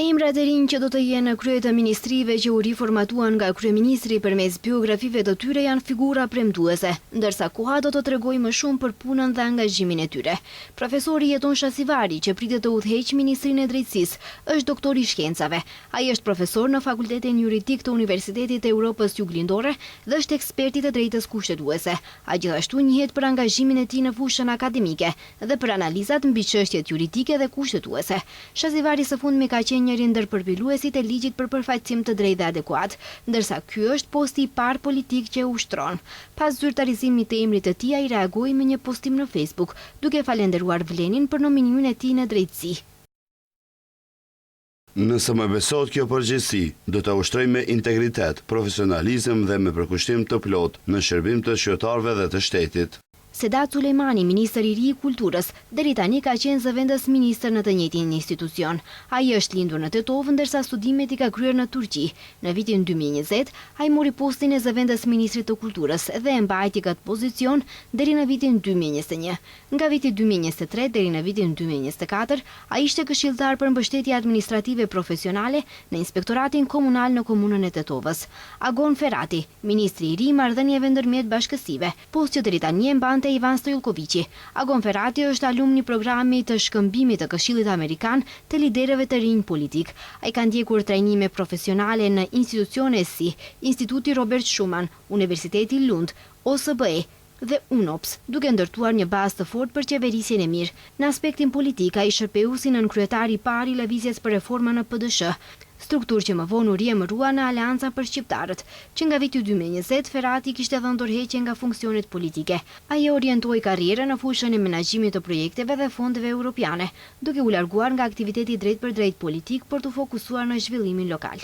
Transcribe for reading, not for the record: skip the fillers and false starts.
Emrat e rinj që do të jenë në krye të ministrive që u riformatuan nga kryeministri përmes biografive të tyre janë figura premtuese, ndërsa koha do të tregojë më shumë për punën dhe angazhimin e tyre. Profesori Jeton Shasivari, që pritet të udhëheqë Ministrinë e Drejtësisë, është doktor i shkencave. Ai është profesor në Fakultetin Juridik të Universitetit të Europës Juglindore dhe është eksperti të drejtës kushtetuese. Ai gjithashtu njihet për angazhimin e tij në fushën akademike dhe për analizat mbi çështjet juridike dhe kushtetuese. Shasivari së fundmi ka qenë njëri ndër përpiluesit e ligjit për përfaqësim të drejtë dhe adekuat, ndërsa ky është posti i parë politik që e ushtron. Pas zyrtarizimit të emrit të tij, ai reagoi me një postim në Facebook, duke falendëruar Vlenin për nominimin e tij në drejtësi. Nëse më besohet kjo përgjegjësi, do ta ushtroj me integritet, profesionalizëm dhe me përkushtim të plot në shërbim të qytetarëve dhe të shtetit. Sedat Sulejmani, ministër i ri i kulturës, deri tani ka qenë zëvendës ministër në të njëjtin institucion. Ai është lindur në Tetovë, ndërsa studimet i ka kryer në Turqi. Në vitin 2020, ai mori postin e zëvendës ministrit të kulturës dhe e mbajti këtë pozicion deri në vitin 2021. Nga viti 2023 deri në vitin 2024, ai ishte këshilltar për mbështetje administrative profesionale në Inspektoratin Komunal në komunën e Tetovës. Agon Ferati, ministri i ri i marrëdhënieve ndërmjet bashkësive, post që deri tani e mban Ivan Stojulkoviqi. Agon Ferati është alumni programi të shkëmbimit të Këshillit Amerikan të liderëve të rinj politik. Ai ka ndjekur trajnime profesionale në institucione si Instituti Robert Schuman, Universiteti Lund, OSBE dhe UNOPS, duke ndërtuar një bazë të fortë për qeverisjen e mirë. Në aspektin politik, ai shërpeu si nënkryetari i parë i lëvizjes për reforma në PDSH, strukturë që më vonë u riemërua në Aleanca për Shqiptarët, që nga viti 2020 Ferati kishte dhënë dorëheqje nga funksionet politike. Ai orientoi karrierën në fushën e menaxhimit të projekteve dhe fondeve europiane, duke u larguar nga aktiviteti drejt për drejt politik për të fokusuar në zhvillimin lokal.